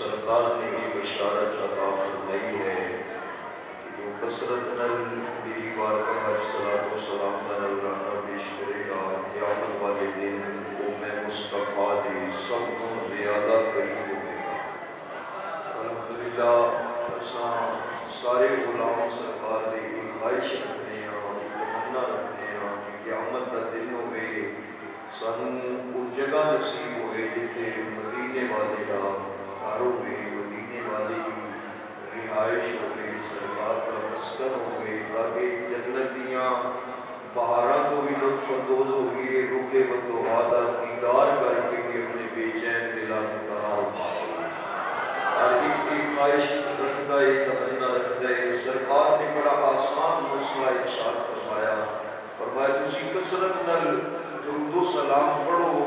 سرکار نے یہ بشارت عطا فرمائی ہے کہ جو کثرت نل میری بارگاہ صلاۃ و سلام کا نذرانہ پیش کرے گا، قیامت والے دن وہ میں مصطفیٰ دے سب کو زیادہ قریب ہوئے گا۔ الحمدللہ اساں سارے غلام سرکار دے ایک خواہش رکھنے ہیں، ایک تمنا رکھنے ہیں کہ قیامت کا دن ہوئے سانوں وہ جگہ نصیب ہوئے جتھے مدینے والے کا گھر ہوئے، مدینے والے کی رہائش ہوئے، سرکار کا مسکن ہوئے، تاکہ جنت دیاں بہاراں تو بھی لطف اندوز ہوئے، رخ والضحیٰ دا دیدار کر کے بھی اپنے بے چین دلاں کو قرار پائے۔ اور ایک خواہش رکھتا ہے، تمنا رکھتا ہے۔ سرکار نے بڑا آسان مسئلہ ارشاد فرمایا، فرمایا تسی کثرت نال درود و سلام پڑھو،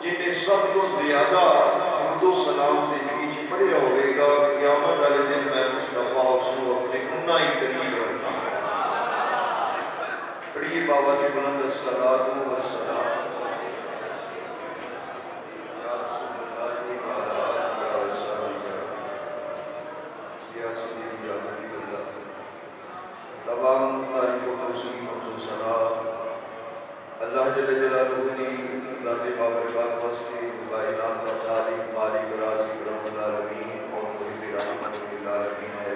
جنہیں سب تو زیادہ درود و سلام سے پیچھے پڑھیا ہوئے گا، قیامت والے دن میں مصطفیٰ اس کو اپنے اتنا ہی قریب رکھنا ہے۔ پڑھیے بابا سے بلند الصلاۃ والسلام تمام تعریف و توصیف و ثنا اللہ جل جلالہ کی ذات بابرکات واسطے، کائنات کا خالق مالک رازق رب العالمین اور محب رحمت للعالمین ہے۔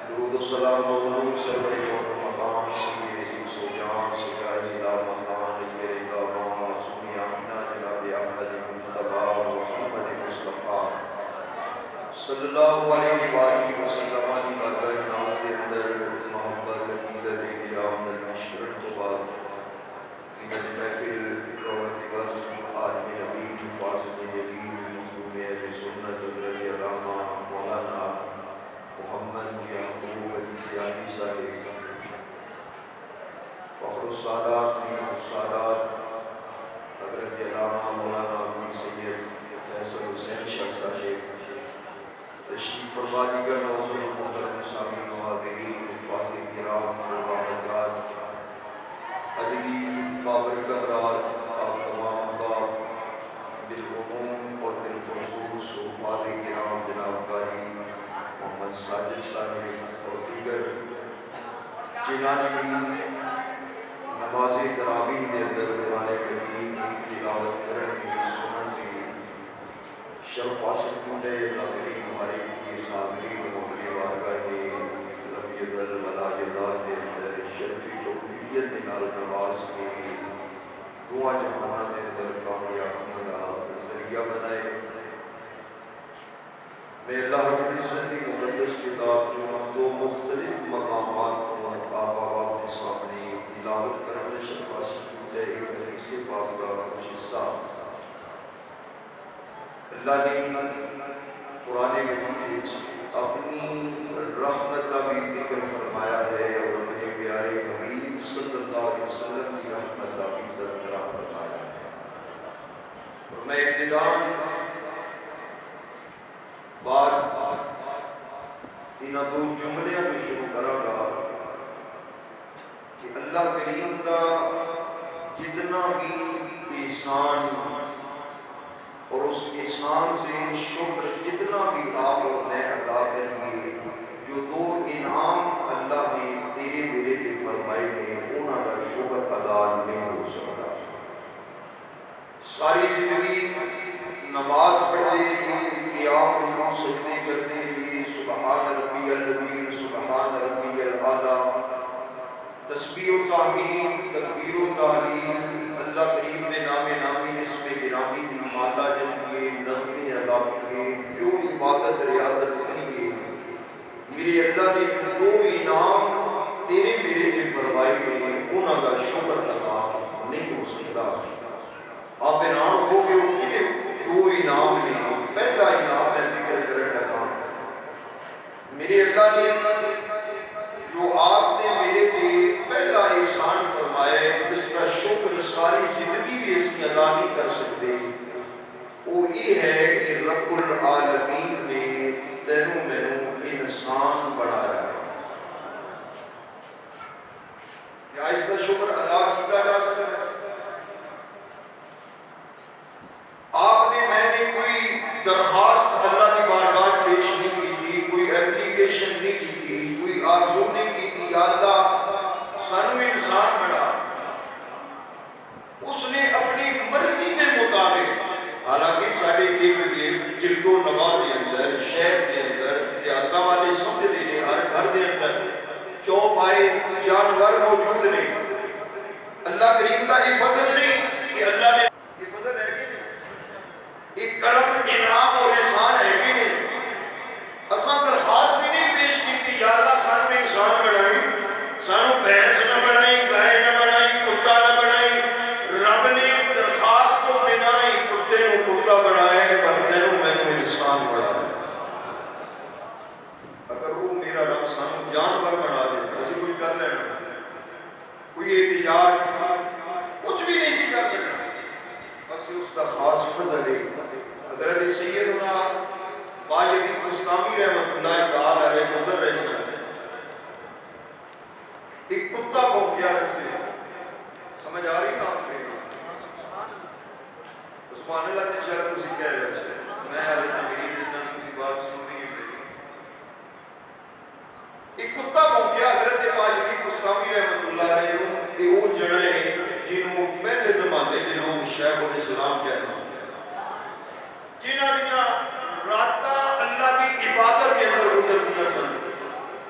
درود و سلام و غرور سرور جون مقام سید سو جان سجائے لا مقام یہ امام معصومی آمینہ جناب احمد مجتبی محمد مصطفیٰ صلی اللہ علیہ وآلہ وسلم کی بارگاہ ناز کے اندر محبت عقیدت کرام نشکر تو بعد زینت محفل روحت بس عالم نبی فاضل جلیل مخدوم اہل سنت حضرت علامہ مولانا محمد یعقوب علی سیانی صاحب فخر السادات زینت السادات حضرت علامہ مولانا امیر سید فیصل حسین شاہ صاحب تشریف فرما، دیگر نوزر محترم سامعین و حاضرین حفاظ کرام و حضرات، ادبی بابرکت رات آپ تمام احباب بالعموم اور بالخصوص حفاظ کرام جناب قاری محمد ساجد صاحب اور دیگر جنہاں نے بھی نماز تراویح کے اندر قرآن کریم کی تلاوت کرنے کی سنن کی شرف حاصل کیتے، حاضرین مبارک کی حاضرین و اپنے بارگاہ ربی ذل ولا جلال کے اندر شرفی توفیقیت نال نواز کے دعا جہانا کے اندر کامیابیوں کا ذریعہ بنائے۔ میں اللہ رب العزت کی مقدس کتاب جو دو مختلف مقامات کو آپ کے سامنے تلاوت کرنے شرف حاصل کیتے، ایک حدیث پاک کا کچھ حصہ اللہ نے قرآن مجید اپنی رحمت کا بھی ذکر فرمایا ہے اور اپنے پیارے حبیب صلی اللہ علیہ وسلم کی رحمت کا بھی تذکرہ فرمایا ہے۔ اور میں ابتداءً بات ان دو جملیاں میں شروع کروں گا کہ اللہ کریم کا جتنا بھی احسان اور اس احسان سے شکر جتنا بھی آپ اور میں ادا کریے، جو دو انعام اللہ نے تیرے میرے کے فرمائے ہیں انہاں کا شکر ادا نہیں ہو سکتا۔ ساری زندگی نماز پڑھتے رہیے، قیام رکوع سجدے کرتے رہیے، سبحان ربی العظیم سبحان ربی الاعلیٰ، تسبیح و تحمید تکبیر و تحلیل، اللہ کریم نے نام نامی اس میں گرامی دی مالا جنگیے نظمی ادا کیے، جو عبادت ریاضت کریے، میرے اللہ نے دو انعام تیرے میرے کے فرمائے ہیں انہاں کا شکر ادا نہیں ہو سکتا۔ آپ حیران ہو گئے کہ دو انعام نے، پہلا انعام میں ذکر کرنے لگا، میرے اللہ نے جو آپ نے میرے لیے پہلا احسان فرمایا اس کا شکر ساری زندگی بھی اس کی ادا نہیں کر سکتے، وہ یہ ہے کہ رب العالمین نے تینوں مینوں انسان بنایا ہے۔ کیا اس کا شکر ادا کیا جا سکتا ہے؟ آپ نے میں نے کوئی درخواست نے اپنی مرضی کے مطابق، حالانکہ ساری ارد گرد جلد و نما کے اندر، شہر کے اندر، دیہاتاں والے سمجھتے ہیں ہر گھر کے اندر چوپائے جانور موجود نہیں. اللہ کریم کا یہ فضل نہیں کہ اللہ نے یہ فضل ہے کہ نہیں، ایک کرم انعام اور احسان ہے کہ نہیں. اساں درخواست بھی نہیں پیش کی یا اللہ سانو انسان بنائی، سانو بھینس نہ بنائی، گائے نہ بنائی، کتا نہ بنائی. رب نے درخواست تو بنا ہی کتے نو کتا بنایا، پر تینوں مینوں انسان بنایا. اگر وہ میرا رب سانو جانور بنا دے اسی کوئی کر لینا، کوئی احتجاج کچھ بھی نہیں سی کر سکتا. بس اس کا خاص فضل ہے. حضرت سیدنا باجوید بستامی رحمۃ اللہ تعالی علیہ گزر رہے سن، ایک کتا بھونکیا رستے میں. سمجھ آ رہی کام پہ عثمان اللہ نے چاہتا تھی کہہ رہے سے میں آلے تمہید چند کسی بات سننی سے ایک کتا بھونکیا حضرت باجوید بستامی رحمۃ اللہ علیہ کہ وہ جڑے جنہوں پہلے زمانے دے لوگ شیخ الاسلام کہنا جنہاں دیاں راتاں اللہ کی عبادت کے اندر گزر دیا سن.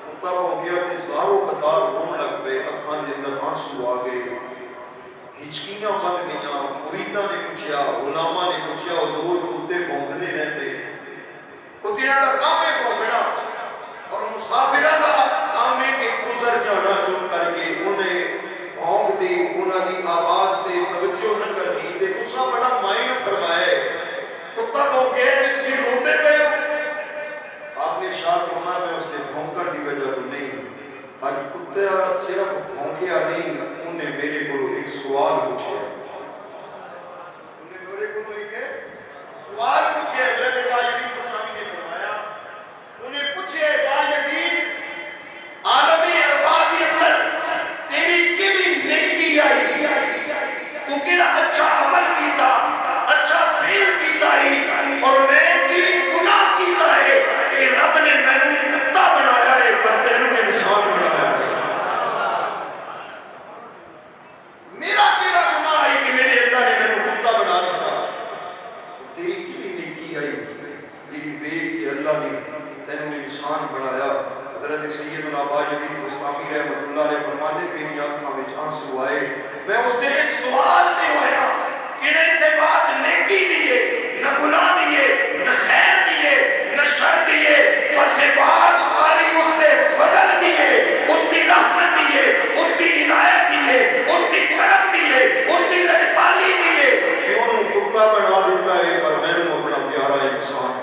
کتا ہو گیا کہ زاروں قطار رون لگ پہ، اکھاں دے اندر آنسو آ گئے، ہچکیاں بند گئیاں. مریداں نے پوچھیا، غلاماں نے پوچھیا، حضور کتے بھونکدے رہتے؟ کتیاں دا کام ہے بھونکنا، اور مسافرہ دا کام ہے کہ گزر جانا چپ کر کے انہیں بھونک دی، انہاں دی آواز دے توجہ نہ کرنی. تے تساں بڑا مائنڈ فرمائے کتا بھونکے تے تسی روندے پے ہو. آپ نے ارشاد فرمایا میں اس نے بھونکن دی وجہ تو نہیں، آج کتا صرف بھونکیا نہیں، انہیں میرے کو ایک سوال پوچھے، انہیں میرے کو ایک سوال پوچھے. حضرت باجوید بستامی نے فرمایا انہیں پوچھے باجوید عالم ارواح کے اندر تیری کیڑی نیکی آئی، تو کیڑا اچھا عمل کیتا، اچھا فعل کیتا ہے، اور میں کی گناہ کیتا ہے کہ رب نے میں نے کتا بنایا ہے پر تینوں نے انسان بنایا ہے. میرا کیڑا گناہ ہے کہ میرے اللہ نے میں نے کتا بنا دیا. تیری کیڑی نیکی آئی جیڑی بے کہ اللہ نے تینوں انسان بنایا. حضرت سیدنا باجوید بستامی رحمۃ اللہ علیہ فرمانے میری آنکھاں وچ آنسو آئے. میں اس دن سوال تے ہویا کہ نہ اتباع نیکی دیے، نہ گناہ دیے، نہ خیر دیے، نہ شر دیے، بس بات ساری اس نے فضل دیے، اس کی رحمت دیے، اس کی عنایت دیے، اس کی کرم دیے، اس کی لڑپالی دیے کہ انہوں کتا بنا دیتا ہے پر میں نے اپنا پیارا انسان.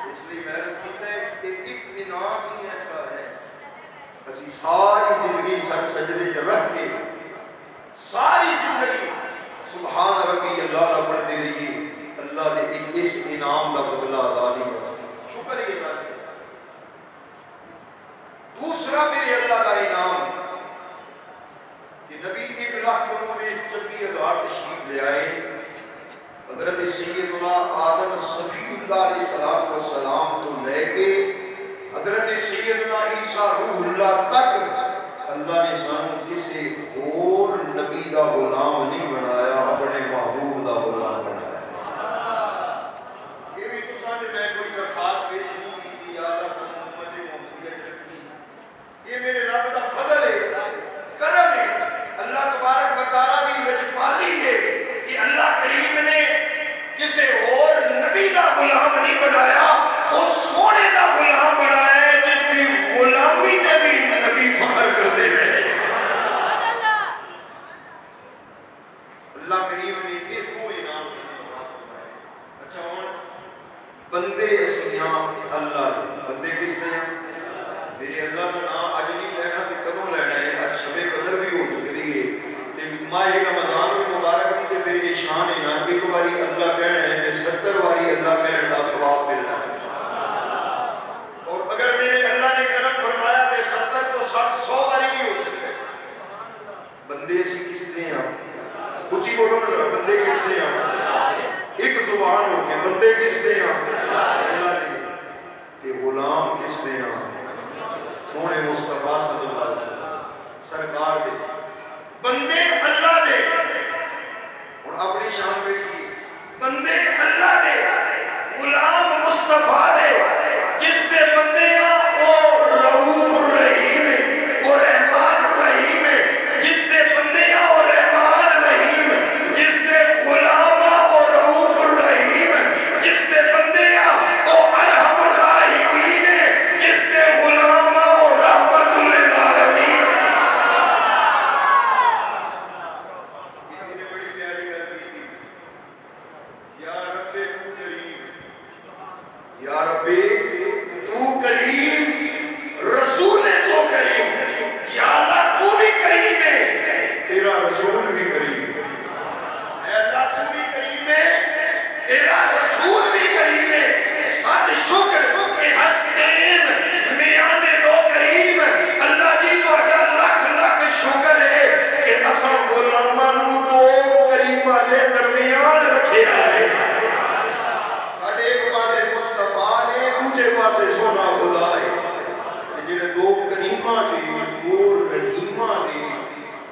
اس لیے میں عرض کیتا ہے کہ ایک انعام ہی ایسا ہے اسی ساری زندگی سر سجدے چ رکھ کے ساری زندگی سبحان ربی اللہ نہ پڑھتے رہیے، اللہ نے ایک اس انعام کا بدلہ ادا نہیں کر سکتا. شکر یہ ادا نہیں کر سکتا. دوسرا میرے اللہ کا انعام کہ نبی کی بلاہ کے منہ میں اس چنگی ادوار تشریف لے آئے. حضرت سیدنا آدم صفی اللہ علیہ السلام تو لے کے حضرت سیدنا عیسیٰ روح اللہ تک اللہ نے سانو کسی اور نبی دا غلام نہیں بنایا، اپنے محبوب دا غلام بنایا. یہ بھی تو سامنے میں کوئی درخواست پیش نہیں کی تھی یا اللہ صلی محمد محمد، یہ میرے رب دا فضل ہے، کرم ہے. اللہ تبارک و تعالیٰ کی لجپالی ہے کہ اللہ کریم نے کسی اور نبی دا غلام نہیں بنایا، وہ سونے دا غلام بنایا ہے جس کی غلامی تے بھی نبی فخر کرتے ہیں. اللہ کریم نے یہ دو انعام سے فرمایا. اچھا اور بندے اسیاں اللہ نے بندے کس نے؟ میرے اللہ کا نام اج نہیں لینا تے کدوں لینا ہے؟ اج شب قدر بھی ہو سکتی ہے تے ماہ رمضان المبارک دی تے پھر یہ شان ہے نا ایک باری اللہ کہنا ہے تے 70 باری اللہ کہنے دا ثواب ملنا ہے. اور اگر میرے اللہ نے کرم فرمایا تے 70 تو 100 باری بھی ہو سکتے. بندے سے کس نے اچھی بولو نا، بندے کس نے ایک زبان ہو کے بندے کس نے اللہ نے تے غلام کس نے سونے مصطفیٰ صلی اللہ علیہ وسلم سرکار دے. بندے اللہ دے اور اپنی شان پیش کی بندے اللہ دے غلام مصطفیٰ دے جس دے بندے اور رؤوف الرحیم اور رحمان الرحیم جس دے بندے اور رحمان الرحیم جس دے غلام اور رؤوف الرحیم جس دے بندے اور ارحم الراحمین جس دے غلام اور رحمت للعالمین. کسی نے بڑی پیاری گل کی تھی یا رب تو کریم یا ربی تو کریم رسول تو کریم یا اللہ تو بھی کریم ہے تیرا رسول بھی کریم ہے اے اللہ تو بھی کریم ہے تیرا رسول بھی کریم ہے ساتھ شکر کہ حسنین میاں دو کریم اللہ جی تو اگر لکھ لکھ شکر ہے کہ اساں غلاماں دو کریماں دے درمیان رکھے آئے ساڑھے ایک پاسے مصطفیٰ نے دوجے پاسے سونا خدا ہے جنہیں دو کریماں دے دو رحیماں دے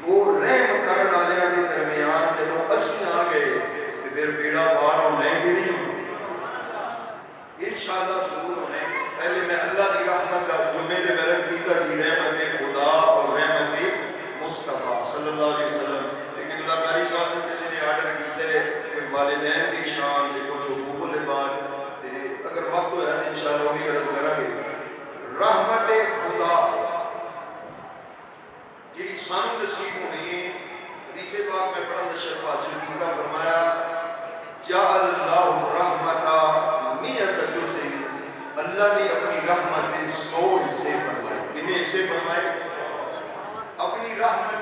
دو رحم کرن آلیاں دے درمیان جنہوں اسی آگئے پھر بیڑا پار ہونے بھی نہیں انشاءاللہ ضرور ہونے پہلے میں اللہ دی رحمت کا جمعے دے میں رفتی کا سی رحمت خدا اور رحمت مصطفیٰ صلی اللہ علیہ وسلم لیکن اللہ قاری صاحب نے کسی نے آرڈر کیتے والدین کی شان سے کچھ حقوق لباد اگر وقت ہو ہے انشاءاللہ وہ بھی عرض کرا گے رحمت خدا جیڑی سانو نصیب ہوئی ہے حدیث پاک میں پڑھا شرف حاصل کیا فرمایا جعل اللہ رحمت میت جزء اللہ نے اپنی رحمت 100 حصے فرمائے کتنے حصے فرمائے اپنی رحمت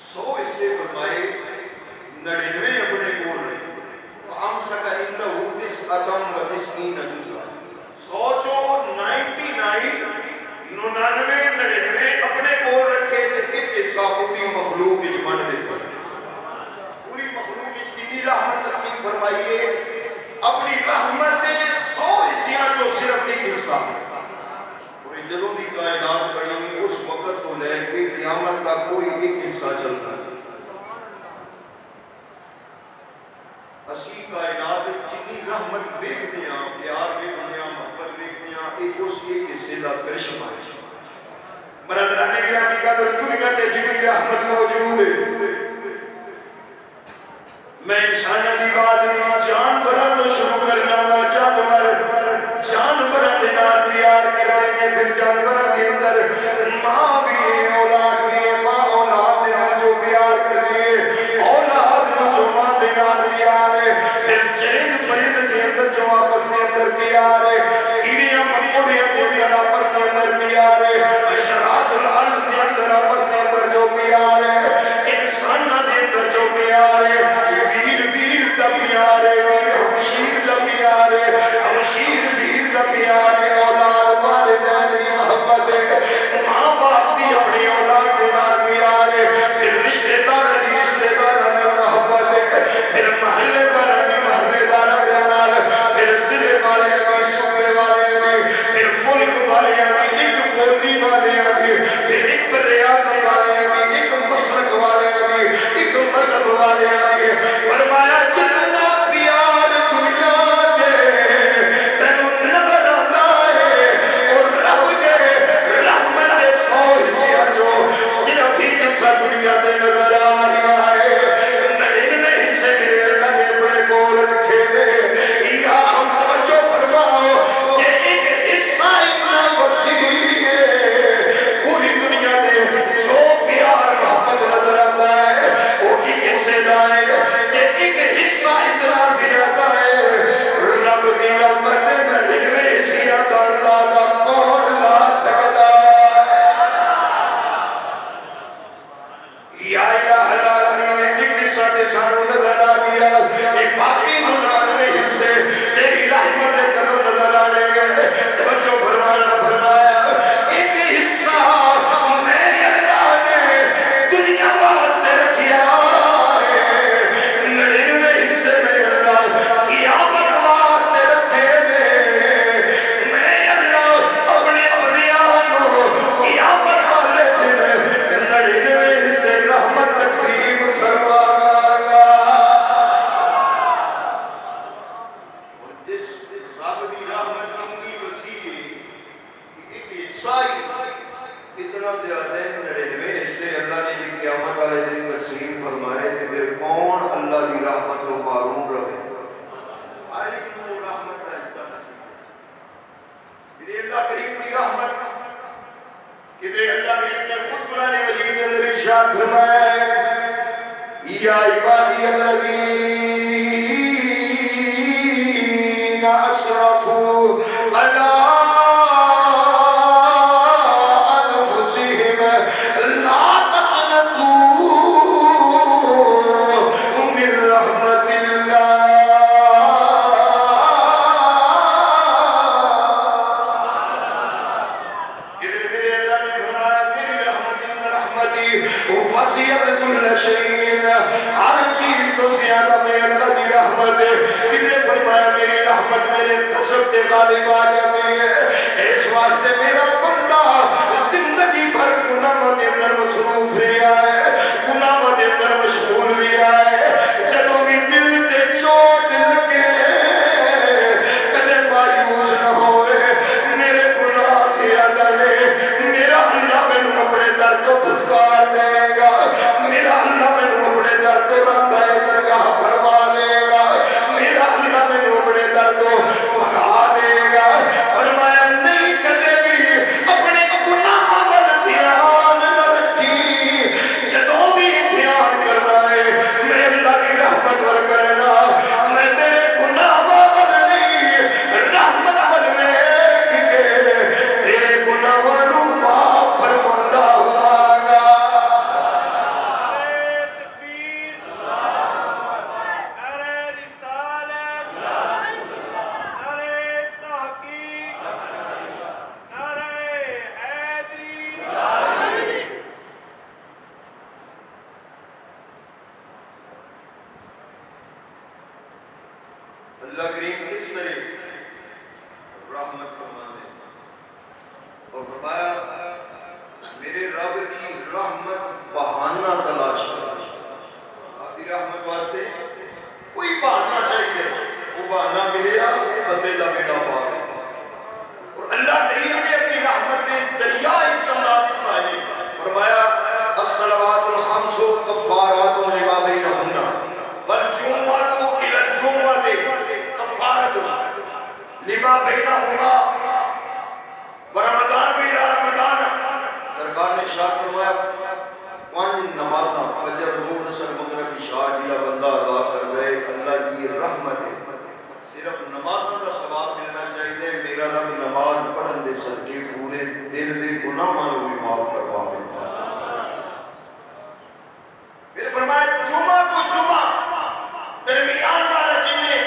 100 حصے فرمائے 99 اپنے کول رکھے وَأَمْسَكَ عِنْدَهُ تِسْعَةً وَتِسْعِينَ جُزْءًا 100 چوں 99 اپنے کول رکھے تے ایک حصہ پوری مخلوق وچ بانٹ دیتا پوری مخلوق وچ کتنی رحمت تقسیم فرمائیے اپنی رحمت 100 حصیاں جو صرف ایک حصہ اور جدوں دی کائنات بنی اس وقت تو لے کے قیامت کا کوئی ایک حصہ چلتا ہے اسی کائنات جتنی رحمت دیکھتے ہیں پیار دیکھتے ہیں محبت دیکھتے ہیں ایک اس ایک حصے کا کرشمہ ہے برادران گرامی کا در دنیا تے جتنی رحمت موجود ہے میں انسان دی بات نہیں جانوروں تو شروع کرنا وا جانور دے نال پیار کر دیں گے پھر جانوروں کے اندر ماں بھی ہے اولاد بھی ہے ماں اولاد دے نال جو پیار کر دی اولاد نو جو ماں دے نال پیار ہے پھر چرند پرند دے اندر جو آپس میں اندر پیار ہے کیڑیاں مکوڑیاں دے اندر آپس میں اندر پیار ہے حشرات الارض دے اندر آپس میں اندر جو پیار ہے انساناں دے اندر جو پیار ہے ویر دا پیار ہے ہمشیر دا پیار ہے ہمشیر ویر دا پیار ہے اولاد والدین دی محبت ہے ماں باپ دی اپنی اولاد دے نال پیار ہے پھر رشتے دار دی رشتے داراں نال محبت ہے پھر محلے دار دی محلے داراں دے نال پھر ضلع والے دی صوبے والے دی پھر ملک والے دی ایک بولی والے دی پھر ایک ریاست والے دی ایک مسلک والے دی ایک مذہب والے دی فرمایا جتنا پیار دنیا دے تینوں نظر آتا ہے اور رب دے رحمت دے 100 حصے جو صرف ہی قصہ دنیا دے نظر آ رہا ہے 99 حصے میرے اللہ نے اپنے کول رکھے دے یا ہم توجہ فرماؤ کہ ایک حصہ اتنا وسیع ہے پوری دنیا دے جو پیار محبت نظر آتا ہے وہ ایک حصے دا ہے کہ ایک حصہ اتنا زیادہ ہے رب دی رحمت 99 حصیاں کا اندازہ کون لا سکتا یا الہ العالمین ایک حصہ تے سانو نظر آ گیا ایک باقی 99 حصے تیری رحمت کدوں نظر آنے گے توجہ فرمایا ایک حصہ میں اللہ نے دنیا واسطے رکھیا ہے 99 حصے میں اللہ قیامت واسطے رکھے دے میں اللہ اپنے بندیاں نو قیامت والے دن یا عبادی الذین اسرفوا علی انفسہم لا تقنطوا من رحمت اللہ. وسیعت کل شیء، ہر چیز تو زیادہ میں اللہ کی رحمت ہے. کتنے فرمایا میری رحمت میرے غضب تے غالب آ جاتی ہے. اس واسطے میرا بندہ زندگی بھر گناہ دے اندر مصروف رہا ہے، گناہ دے اندر مشغول رہا ہے. جدوں بھی دل تے چوٹ لگے کدے مایوس نہ ہوئے. میرے گناہ زیادہ نے، میرا اللہ مینوں اپنے در تو دھتکار دے گا. میرا اللہ مینوں اپنے در تو راندہ درگاہ فرما دے گا. میرا اللہ مینوں اپنے در تو بھگا دے گا. فرمایا نہیں کدے بھی اپنے گناہاں ول دھیان نہ رکھی. جدوں بھی دھیان کرنا ہے میں اللہ کی رحمت ول کرنا، میں تیرے گناہاں ول نہیں رحمت ول میں تیرے گناہاں نوں معاف فرماندا ہوواں گا. اللہ کریم کس طرح رحمت فرمانے اور فرمایا میرے رب کی رحمت بہانہ تلاش کر. آپ کی رحمت واسطے کوئی بہانہ چاہیے، وہ بہانہ ملیا بندے دا بیڑا پار. اور اللہ کریم نے اپنی رحمت نے دریا اس کا نافذ فرمائے. فرمایا الصلوات الخمس کفارات لما بینہن والجمعۃ الی الجمعۃ کفارۃ لما بینہما ورمضان الی رمضان. سرکار نے ارشاد فرمایا 5 نمازاں فجر ظہر اثر مغرب عشاء جلا بندہ ادا کر دے اللہ کی رحمت ہے. صرف نمازوں کا ثواب ملنا چاہیے. میرا رب نماز پڑھن دے صدقے پورے دن دے گناہاں نوں بھی معاف کروا دیتا. پھر فرمایا جمعہ کو جمعہ درمیان والا جنہیں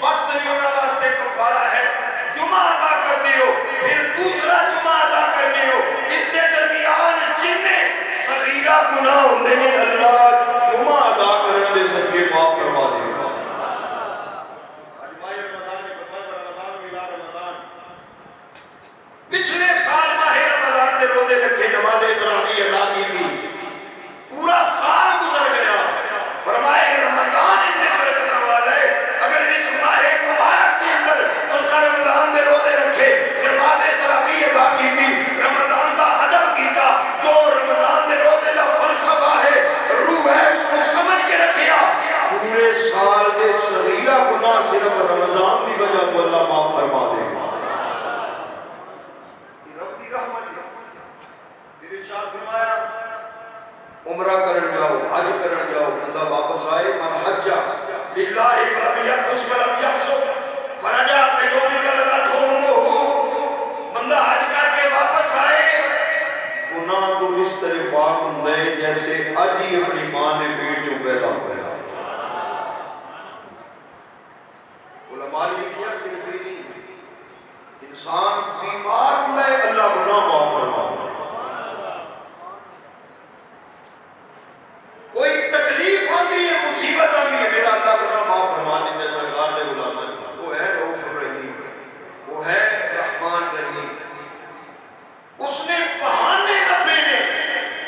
وقت نہیں ہونا واسطے کفارہ ہے، جمعہ ادا کر دیو پھر دوسرا جمعہ ادا کر دیو. اس کے درمیان جنہیں صغیرہ گناہ ہوندے نے اللہ جمعہ ادا کرن دے صدقے معاف کروا دے گا. پچھلے سال ماہ رمضان دے روزے رکھے نماز تراویح ادا کی تھی، پورا سال گزر گیا. فرمائے رمضان اتنے برکت والا ہے، اگر اس ماہ مبارک کے اندر تو رمضان دے روزے رکھے، نماز تراویح ادا کی تھی، رمضان کا ادب کیتا، جو رمضان دے روزے کا فلسفہ ہے روح ہے اس کو سمجھ کے رکھیا، پورے سال دے صغیرہ گناہ صرف رمضان کی وجہ تو اللہ معاف فرما دے گا. عمرہ کرن جاؤ، حج کرن جاؤ، بندہ واپس آئے من حجہ للہ فلم یرفث ولم یفسق فرجع کیوم ولدتہ امہ. بندہ حج کر کے واپس آئے گناہ تو اس طرح پاک ہوندا ہے جیسے اج ہی اپنی ماں دے پیٹ چوں پیدا ہوا. علماء نے لکھیا صرف یہ نہیں، انسان بیمار ہوندا ہے اللہ گناہ معاف فرماتا ہے. کوئی تکلیف آتی ہے، مصیبت آتی ہے، میرا اللہ گناہ معاف فرما دے. سرکار نے بلانا وہ ہے رؤوف الرحیم، وہ ہے رحمان رحیم. اس نے بہانے لبے نے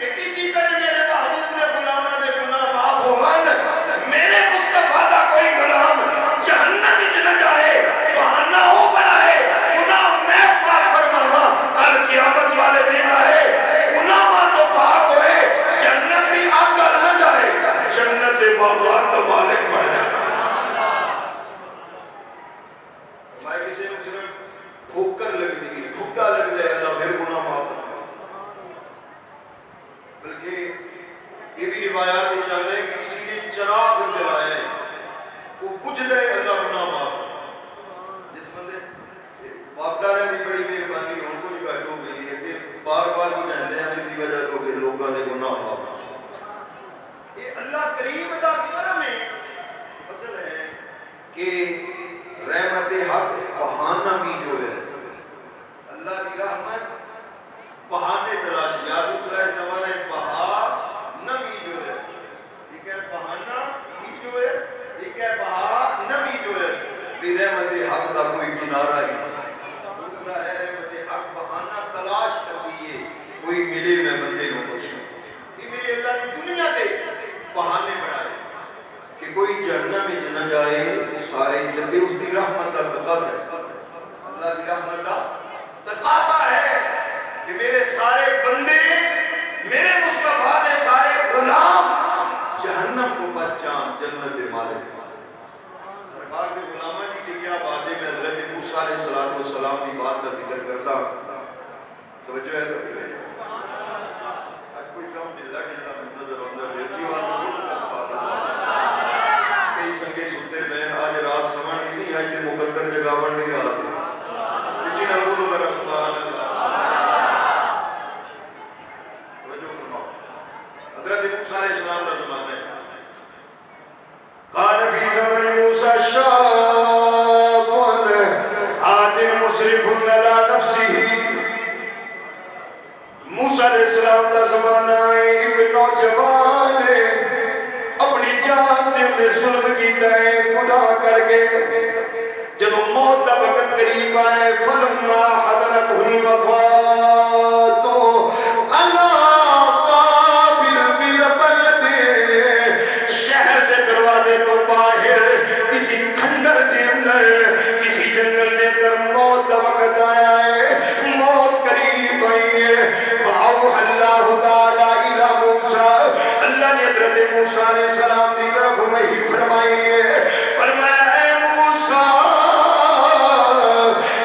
کہ کسی طرح میرے محبوب نے غلاموں نے گناہ معاف ہو گئے. میرے مصطفیٰ کا کوئی غلام جہنم وچ نہ جائے، بہانہ وہ بنائے گناہ میں معاف فرماواں. کل قیامت والے دن آئے گناہ تو پاک ہوئے، جنت کی آگ نہ جائے، جنت کے باغات کا مالک بن جائے. میں کسی نے صرف ٹھوکر لگ دی، ٹھٹا لگ جائے اللہ پھر گناہ معاف. بلکہ یہ بھی کئی روایات چاہتے ہیں کہ کسی نے چراغ جلایا ہے وہ پوچھ دے اللہ گناہ معاف جس بندے باپ دادا کی بڑی مہربانی ہوں کو گل ہو گئی ہے کہ بار بار بجھاتے ہیں اسی وجہ تو کہ لوگوں نے گناہ معاف یہ اللہ کریم دا کرم ہے اصل ہے کہ رحمت حق بہانہ بھی جو ہے اللہ کی رحمت بہانے تلاش یا دوسرا زمانہ بہانہ بھی جو ہے ایک ہے بہانہ بھی جو ہے ایک ہے بہانہ بھی جو ہے بھی رحمت حق دا کوئی کنارہ ہی دوسرا ہے رحمت حق بہانہ تلاش کر دیئے کوئی ملے میں بندے کو خوش یہ میرے اللہ نے دنیا کے بہانے بڑھائے کہ کوئی جہنم میں نہ جائے سارے جلدی اس کی رحمت کا تقاضا ہے اللہ کی رحمت کا تقاضا ہے کہ میرے سارے بندے میرے مصطفیٰ دے سارے غلام جہنم کو بچ جان جنت دے مالک سرکار کے غلامہ جی کی کیا باتیں میں حضرت موسیٰ علیہ السلام کی بات کا ذکر کرتا توجہ ہے تو آج کوئی کام دلہ ڈلہ منتظر ہوتا ہے جی وہاں کئی سنگے سنتے بہن آج رات سمن کی نہیں آج تے مقدر جگاون نہیں رات جی نہ بولو ذرا سبحان اللہ توجہ فرماؤ حضرت موسیٰ علیہ السلام کا زمانہ ہے قال فی زمن موسیٰ شاب عاد مسرف علی نفسه موسیٰ علیہ السلام کا زمانہ ہے ایک نوجوان ہے اپنی جان تے انہیں ظلم کیتا ہے گناہ کر کے جدو موت دا وقت قریب آئے فلما حضرت الوفات علی قابل بالبلد شہر دے دروازے تو باہر کسی کھنڈر دے اندر کسی جنگل دے اندر موت دا وقت آیا ہے موت قریب آئی ہے فاوحى اللہ تعالی الی موسیٰ اللہ نے حضرت موسیٰ علیہ السلام کی طرف وحی فرمائی ہے فرمایا اے موسیٰ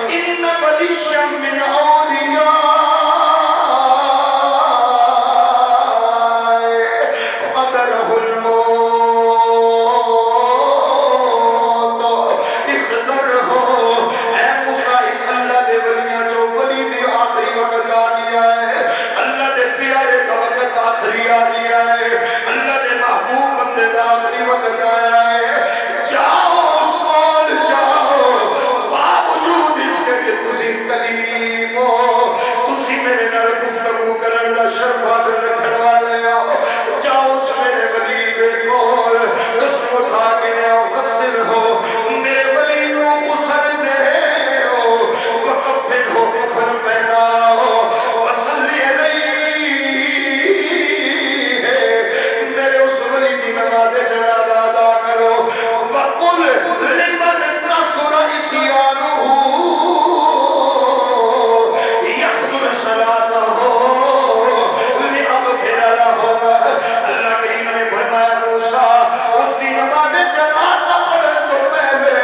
ان بلیشا من اولیاء قدرہ الموت اخدر ہو اے موسیٰ اللہ دے ولیاں جو ولی دے آخری وقت آ گیا ہے اللہ دے پیارے کا وقت آخری آ گیا ہے اللہ دے محبوب بندے دا آخری وقت آیا ہے جاؤ اس کول جاؤ باوجود اس کے کہ تسی کلیم ہو تسی میرے نال گفتگو کرن دا شرف حاصل رکھن والے ہو جاؤ اس میرے ولی دے کول اس کو اٹھا کے لے آؤ غسل ہو میرے ولی کو غسل دے ہو وکفن ہو کفن پہنا ہو وصلی علیہ میرے اس ولی کی نماز جنازہ ادا کرو وقل لمن کثر عصیانہ یحضر صلاتہ لأغفر لہم اللہ کریم نے فرمایا موسیٰ اس کی نماز جنازہ پڑھن تو پہلے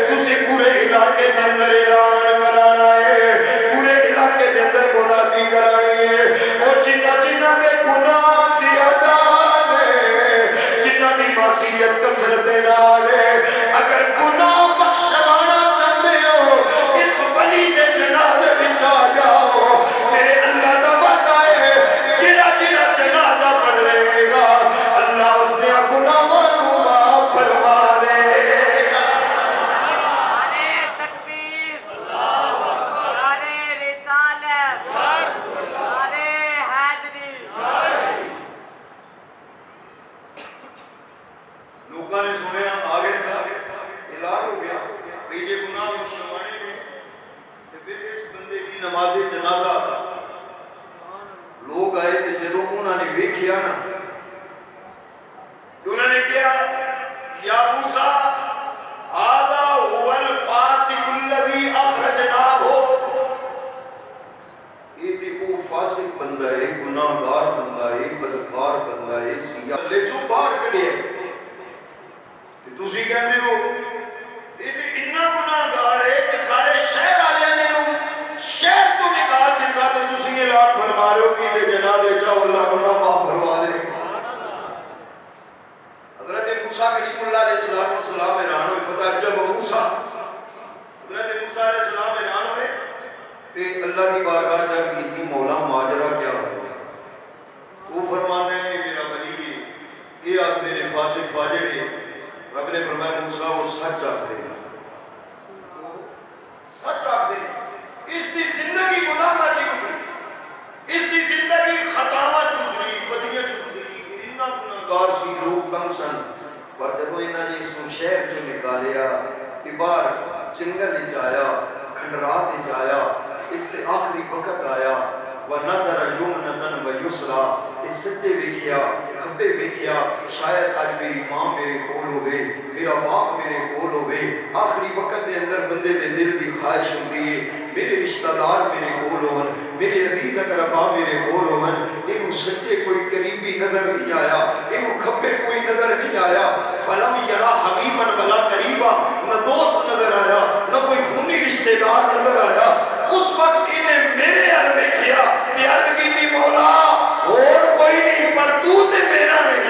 تسی پورے علاقے کے اندر اعلان کرانا ہے پورے علاقے کے اندر منادی کرانی ہے اور جنہ جنہ کے گناہ زیادہ جنہ دی معصیت کثرت نال ہے اگر گناہ بخشوانا چاہتے ہو اس ولی دے جنازے وچ آ جاؤ میرے اللہ دا وعدہ ہے جڑا جڑا جنازہ پڑھ لے گا اللہ اس دے گناہاں نوں معاف فرما دے گا نعرہ تکبیر اللہ اکبر نعرہ رسالت نعرہ حیدری لوگوں نے سنیا آگے سے اعلان ہو گیا بھئی یہ گناہ بخشوانے نے کہ پھر اس بندے کی نماز جنازہ آتا لوگ آئے تھے جدوں انہوں نے دیکھیا نا کہ انہوں نے کیا یا موسیٰ هذا هو الفاسق الذي اخرجناه یہ تے وہ فاسق بندہ ہے گناہگار بندہ ہے بدکار بندہ ہے سیاہ لے جو باہر کڑے تسی کہندے ہو یہ تے اتنا گناہگار ہے کہ سارے شہر والے نے شہر تو نکال دیتا تو تسی اعلان فرما رہے ہو کہ جنازے جاؤ اللہ گناہ معاف فرما دے موسیٰ کلیم اللہ علیہ السلام حیران ہوئے پتہ جب موسیٰ حضرت موسیٰ علیہ السلام حیران ہوئے کہ اللہ کی بارگاہ جب کی تھی مولا ماجرا کیا ہو وہ فرمانا ہے کہ میرا ولی یہ آپ میرے فاسق فاجر ہے رب نے فرمایا موسیٰ وہ سچ آتے ہیں سچ آتے ہیں اس کی زندگی گناہ ماجی گزری اس کی زندگی خطاوت گزری بدیت گزری انہا گناہگار سی لوگ کم سن پر جدو انہا نے اس کو شہر جو نکالیا بار چنگل جایا کھنڈرات جایا اس نے آخری وقت آیا وَنَظَرَ يُمْنَةً وَيُسْرَى اس سچے ویکھیا کھبے ویکھیا شاید آج میری ماں میرے کول ہوئے میرا باپ میرے کول ہوئے آخری وقت دے اندر بندے دے دل دی خواہش ہوتی ہے میرے رشتہ دار میرے کول ہون میرے عزیز اقربا میرے کول ہون انہوں سچے کوئی قریبی نظر نہیں آیا انہوں کھبے کوئی نظر نہیں آیا فَلَمْ يَرَا حَمِيمًا وَلَا قَرِيبًا نہ دوست نظر آیا نہ کوئی خونی رشتہ دار نظر آیا اس وقت انہیں میرے عربے کیا کہ عرض کی تھی مولا اور کوئی نہیں پر تو تے میرا ہے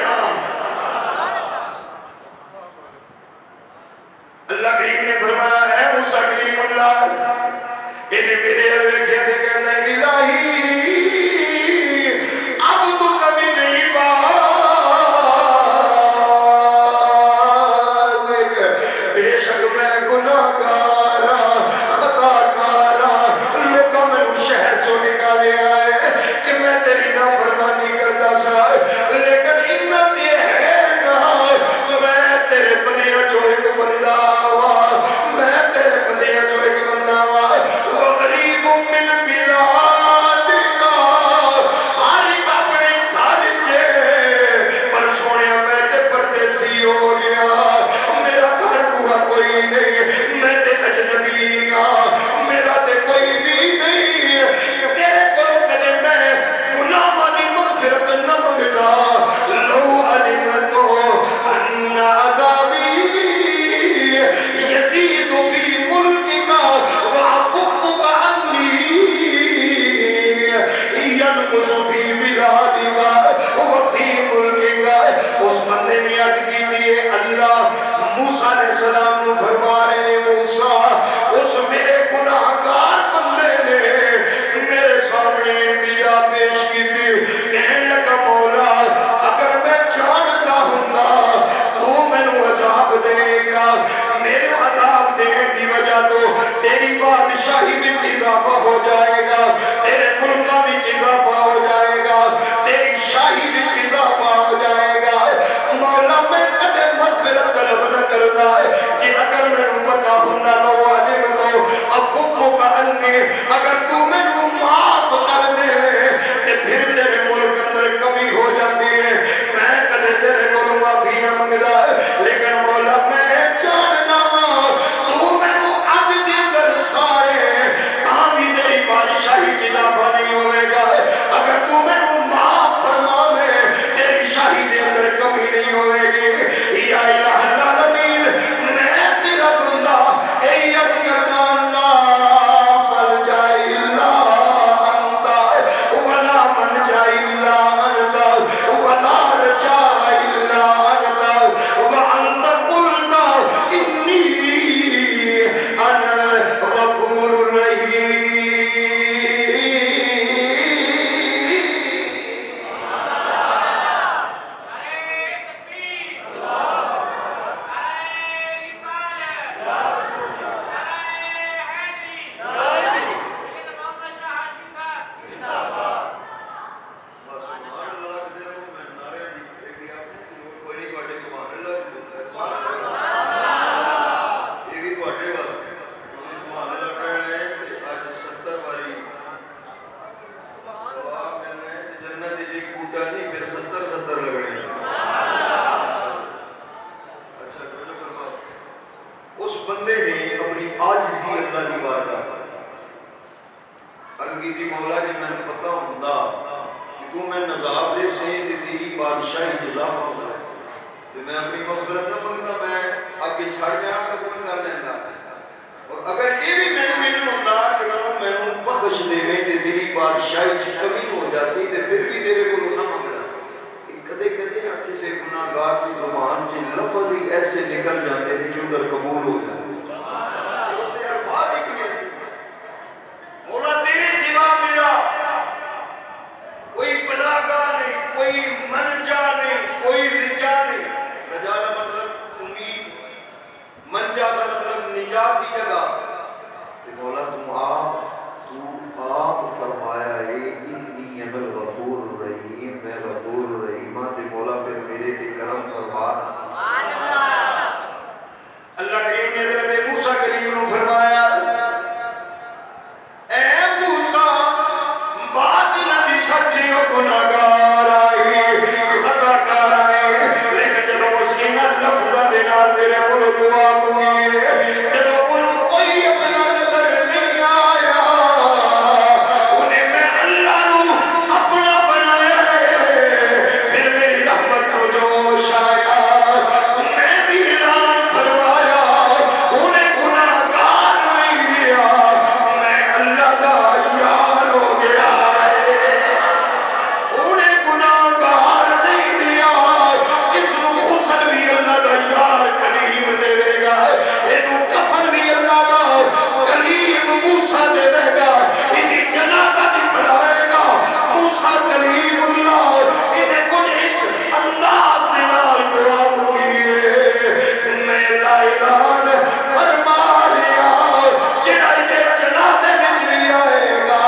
اللہ کریم نے فرمایا ہے موسیٰ کلیم اللہ انہیں میرے عربے کیا تھے کہنا الہی اب تو کبھی نہیں بے شک میں گناہگارا خطا کارا لوگوں میں شہر جو نکالے آئے کہ میں تیری نافرمانی کرتا سا لیکن انت یہ ہے نا میں تیرے بندیوں جو ایک بندہ ہوا میں تیرے بندیوں جو ایک بندہ ہوا وغریب من بلاد کا ہر ایک اپنے گھر جے پر سونے میں تے پردیسی ہو گیا میرا گھر ہوا کوئی نہیں میں تے اجنبی ہاں میرا تے کوئی بھی نہیں تیرے کو کدے میں گناہ دی مغفرت نہ منگتا لو علمتو ان عذابی یزید فی ملک کا وعفق عنی ینقص فی بلاد کا وفی ملک کا اس بندے نے عرض کی تھی اللہ موسیٰ علیہ السلام نے فرما رہے ہیں موسیٰ اس میرے گناہگار بندے نے میرے سامنے انتجا پیش کی تھی کہنے لگا مولا اگر میں جانتا ہوں تو میں نے عذاب دے گا میرے عذاب دینے کی وجہ تو تیری بادشاہی بھی اضافہ ہو جائے گا تیرے ملکہ بھی اضافہ ہو جائے گا تیری شاہی بھی اضافہ ہو جائے گا مولا میں کدے مغفرت طلب نہ کرتا ہے کہ اگر میں نے پتا ہوں نہ لوالے میں تو افقوں کا انگے اگر تو میں نے معاف کر دے کہ پھر تیرے ملک اندر کمی ہو جاتی ہے میں کدے تیرے کو معافی نہ منگتا لیکن مولا میں جاننا تو میں نے عد دن در سارے کہاں بھی تیری بادشاہی کی اضافہ نہیں ہوئے گا اگر تو میں نے معاف فرما میں تیری شاہی دے اندر کمی نہیں ہوئے گی یا الہ العالمین میں تیرا بندہ اے یاد کرنا اللہ بل جائے اللہ انتا ولا من جائے اللہ انتا ولا رجا اللہ انتا وانتا قلنا انی انا الغفور الرحیم اس بندے نے اپنی عاجزی اللہ کی بارگاہ عرض کی تھی مولا جی میں نے پتا ہوتا کہ تو میں نظاب دے سے تیری بادشاہی اضافہ ہوتا ہے تو میں اپنی مغفرت نہ منگتا میں آگے سڑ جانا قبول کر لینا اور اگر یہ بھی میں نے علم ہوتا کہ میں نے بخش دے میں تیری بادشاہی کمی ہو جاتی تو پھر بھی تیرے کو نہ منگتا کدے کدے نہ کسی گناہگار کی زبان سے لفظ ہی ایسے نکل جاتے ہیں کہ ادھر قبول ہو جاتے ہیں، اس نے الفاظ ہی کیے تھے، مولا تیرے سوا میرا کوئی پناہگاہ نہیں، کوئی منجا نہیں، کوئی رجا نہیں۔ رجا کا مطلب امید، منجا کا مطلب نجات کی جگہ۔ کہ مولا آپ فرمایا ہے انی انا الغفور الرحیم، میں غفور الرحیم ہاں، تے مولا پھر میرے تے کرم فرما۔ اللہ کریم نے حضرت موسیٰ کلیم نے فرمایا اے موسیٰ بات نہ دی سچی ہو گناہگار آئی خطا کار آئی، لیکن جب اس کی نس لفظہ دینا تیرے بولو دعا منگی جب بولو کوئی اپنا نظر نہیں آیا، انہیں میں اللہ نو اپنا بنایا ہے، پھر میری رحمت کو جوش آیا، میں بھی اعلان فرمایا انہیں گناہگار نہیں دیا، میں اللہ دا یار ہو گیا ہے، انہیں گناہگار نہیں دیا، اس نو غسل بھی اللہ دا یار کلیم دے گا، انہوں کفن بھی اللہ دا کلیم موسیٰ دے گا، انہیں جنازہ بھی بڑھائے گا موسیٰ کلیم اللہ، انہیں کچھ اس انداز دینار دعا ہوئی میں لا اعلان فرما رہا جنہ انہیں جنازے میں بھی آئے گا،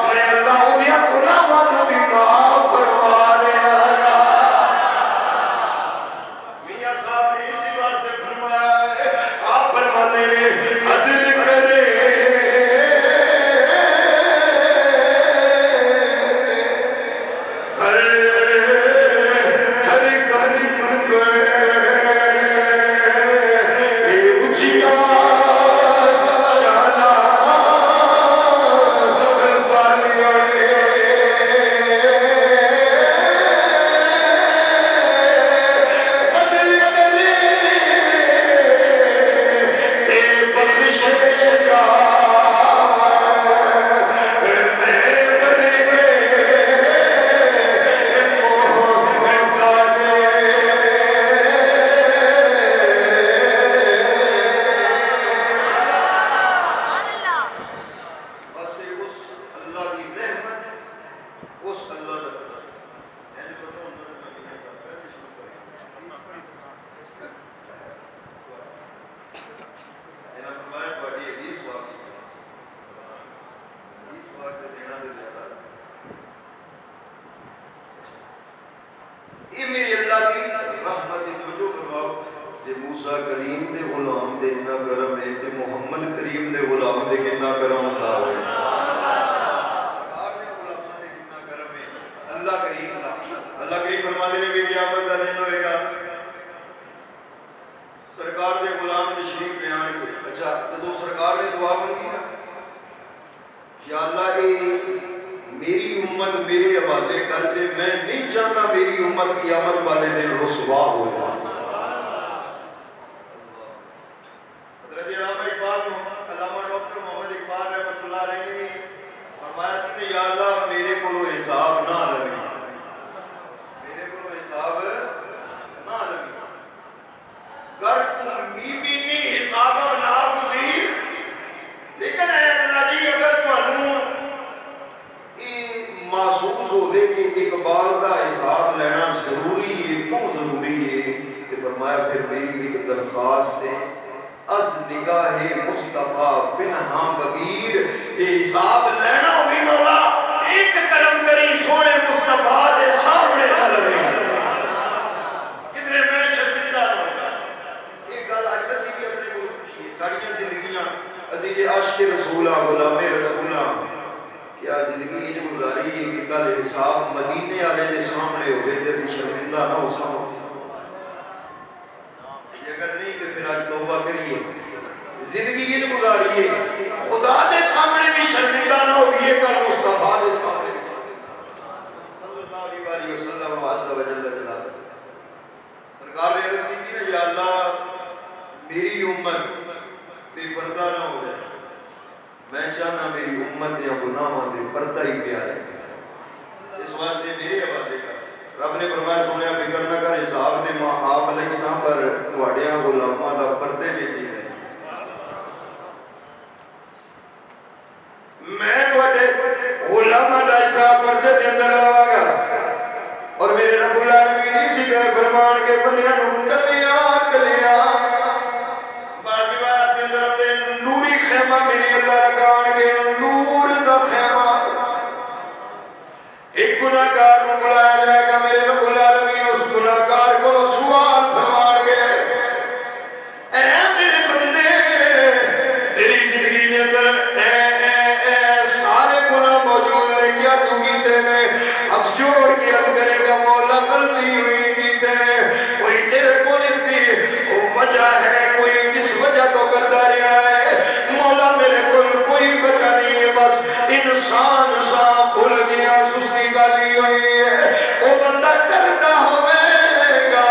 میں اللہ دیا گناہوں کو بھی معاف فرما رہا گا۔ میاں صاحب نے اسی بات سے فرمایا ہے، آپ فرمانے نے عدل کرے یہ میری اللہ کی رحمت توجہ فرماؤ، جے موسیٰ کریم دے غلام دے اتنا کرم ہے تے محمد کریم دے غلام دے کتنا کرم اللہ ہوئے، اللہ کریم فرماتے نے بھی قیامت کا دن ہوئے گا، سرکار دے غلام تشریف لے آن کے، اچھا جدو سرکار نے دعا مانگی نا یا اللہ اے میری امت میرے حوالے کر دے، میں نہیں چاہتا میری امت قیامت والے دن رسوا ہو جائے۔ حضرت علامہ اقبال علامہ ڈاکٹر محمد اقبال رحمۃ اللہ علیہ نے فرمایا سی نے یا اللہ میرے کو حساب نہ لگے، میرے کو حساب نہ لگے، گر تم میبی نہیں حساب نہ گزیر، لیکن اے اللہ جی اگر تمہوں محسوس ہو دے کہ اقبال کا حساب لینا ضروری ہے، بہت ضروری ہے، کہ فرمایا پھر میری ایک درخواست ہے از نگاہ مصطفیٰ پنہاں بغیر یہ حساب لینا ہوئی مولا ایک کرم کری سونے مصطفیٰ دے سامنے نہ لگے کتنے میں شرمندہ نہ ہوگا۔ ایک گل آج اسی بھی اپنے کو خوشی ہے ساڑیاں زندگیاں اسی جے عاشق رسولہ غلام رسولہ کیا زندگی جو گزاری ہے کہ کل حساب مدینے والے دے سامنے ہوئے تے شرمندہ نہ ہو سکو، اگر نہیں تو پھر آج توبہ کریے، زندگی یہ گزاری ہے خدا دے سامنے بھی شرمندہ نہ ہوئیے کل مصطفیٰ دے سامنے صلی اللہ علیہ وسلم عز و جل جلالہ۔ سرکار نے عرض کی تھی نا یا اللہ میری امت بے پردہ نہ ہو جائے، میں چاہنا میری امت یا گناہوں دے پردہ ہی پیارے، اس واسطے میرے حوالے کا رب نے فرمایا سنیا فکر نہ کر حساب دے ماں آپ علیہ السلام پر تواڈیاں غلاماں دا پردے وچ ہی نہیں میں تواڈے غلاماں دا حساب پردے دے اندر لاواں گا اور میرے رب العالمین اسی طرح فرمان کے بندیاں نوں کلیاں کلیاں باقی بات دے اندر اپنے نوری خیمہ میری اللہ لگان گے نور دا خیمہ ایک گناہگار کو بلایا جائے گا میرے رب العالمین اس گناہگار کو سوال فرمان گے اے میرے بندے تیری زندگی کے اندر اے سارے گناہ موجود ہیں کیا تو کیتے ہیں اب جوڑ کے عرض کرے گا مولا غلطی ہوئی کیتے ہیں کوئی تیرے کو اس کی وجہ ہے کوئی کس وجہ تو کرتا رہا ہے مولا میرے کوئی وجہ نہیں ہے بس انسان سا بھول گیا سستی گالی ہوئی ہے وہ بندہ کرتا ہوئے گا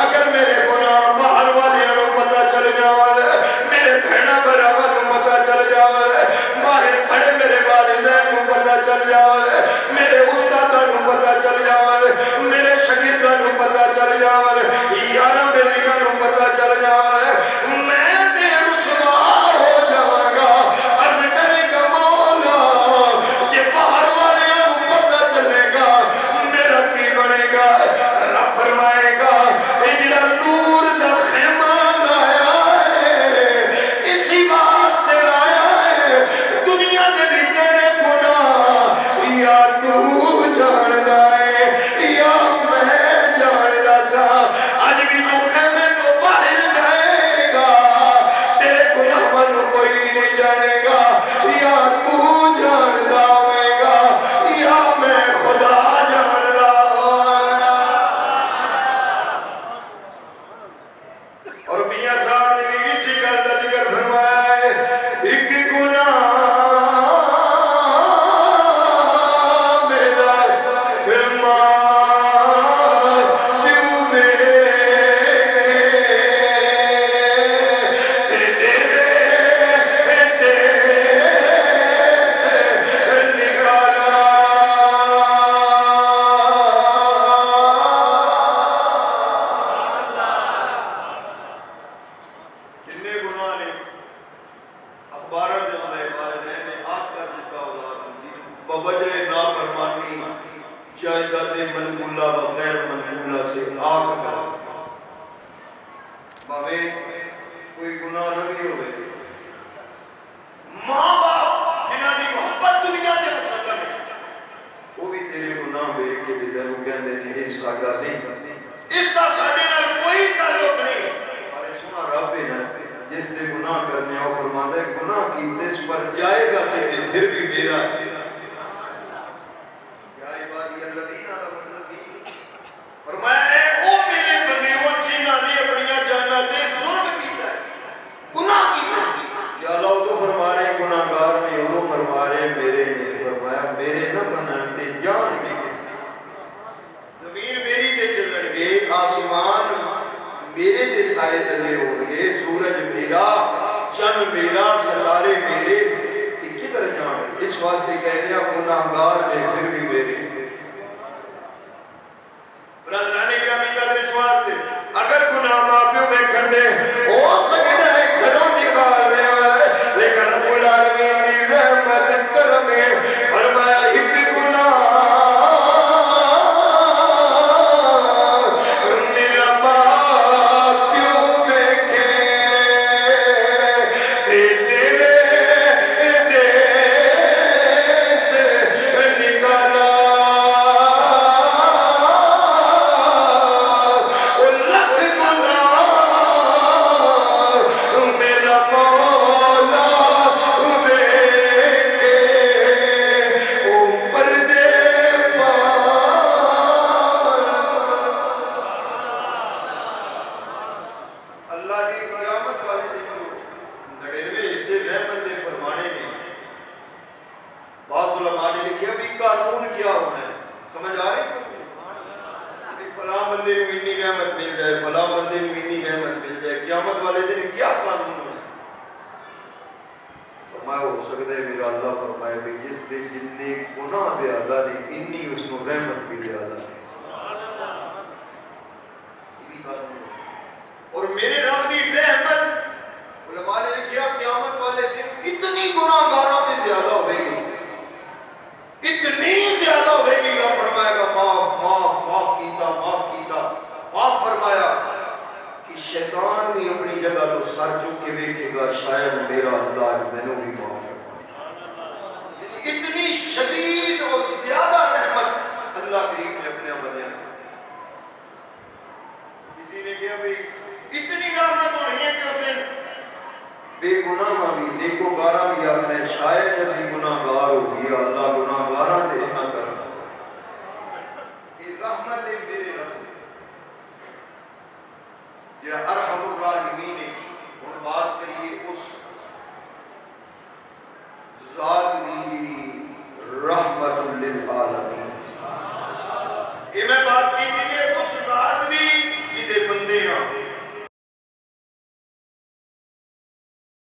اگر میرے گناہ باہر والے نو پتہ چل جاوے میرے بہنا برابر نو پتہ چل جاوے باہر کھڑے میرے والدین نو پتہ چل جاوے میرے استاداں نو پتہ چل جاوے میرے شاگرداں نو پتہ چل جاوے یاراں بیلیاں نو پتہ چل جاوے میں تے رسوا ہو جاواں گا عرض کرے گا مولا یہ باہر والے نو پتہ چلے گا میرا کی بنے گا رب فرمائے گا اے جڑا نور دا خیمہ لایا ہے اسی واسطے لایا ہے دنیا دے بھی تیرے گناہ یا تو جاندا ہے یا میں جاندا سا اج بھی تو خیمے تو باہر جائے گا تیرے گناہاں نو کوئی نہیں جانے گا یا تو جاندا ہوئے گا یا میں خدا جاندا اور میاں صاحب نے بھی اسی گل کا ذکر فرمایا ہے ایک گناہ میرا ماں کیوں دے سے نکالا جتنے گناہ نے اخباروں دے ہمارے والدین نے آگ کر دیتا اولاد بوجہ نافرمانی جائیداد منقولہ و غیر منقولہ سے آگ کر باوے کوئی گناہ نہ بھی ہوئے ماں باپ جنہ دی محبت دنیا دے مسلم ہے وہ بھی تیرے گناہ بیک کے دیدہ نو کہندے نہیں اس آگا نہیں اس کا ساڑھے نال کوئی تعلق نہیں اور سنا رب ہے نا جس نے گناہ کرنے اور فرماتا ہے گناہ کیتے اس پر جائے گا کہ پھر بھی میرا یا عبادی الذین آمنوا بی فرمایا اے او میرے بندیوں جنہاں نے اپنیاں جاناں تے ظلم کیتا ہے گناہ کیتا ہے یا اللہ تو فرما رہے گناہگار نے وہ فرما رہے میرے نے فرمایا میرے نہ بنن تے جان بھی زمین میری تے چلن گے آسمان میرے دے سائے تلے ہوں گے سورج میرا چند میرا ستارے میرے کدھر جان اس واسطے کہہ رہے ہیں گناہگار نے پھر بھی میرے برادران گرامی قدر اس واسطے اگر گناہ ماپیوں میں کر دے ہو سکتا ہے گھروں نکال دے والے لیکن رب العالمین کی رحمت کرم فرمایا ایک گناہ میرا ماپیوں میں کے تیرے دیش نکالا لکھ گناہ میرا مولا ویکھے اوپر دے اللہ کی قیامت والے دن کو 99 حصے رحمت دے فرمانے میں بعض علماء نے لکھیا بھی قانون کیا ہونا ہے سمجھ آ رہی کہ فلاں بندے کو اتنی رحمت مل جائے فلاں بندے کو اتنی رحمت مل جائے قیامت والے دن کیا قانون ہونا ہے فرمایا ہو سکتا ہے میرا اللہ فرمائے بھی جس دے جننے گناہ دے آدھا نہیں انی اس کو رحمت بھی دے آدھا نہیں کی گل نہیں اور میرے رب دی رحمت علماء نے لکھا قیامت والے دن اتنی گناہگاروں سے زیادہ ہوے گی اتنی زیادہ ہوے گی کہ فرمائے گا معاف کیتا معاف فرمایا کہ شیطان بھی اپنی جگہ تو سر چک کے دیکھے گا شاید میرا اللہ مینوں بھی معاف فرمائے اتنی شدید اور زیادہ رحمت اللہ کریم نے اپنے بنیا کسی نے کہا بھئی اتنی رحمت ہونی ہے کہ اس دن بے گناہ بھی نیکوکارا بھی اپنے شاید اسی گناہگار ہو گیا اللہ گناہگاراں دے نہ کرنا یہ رحمت ہے میرے رب سے یہ ارحم الراحمین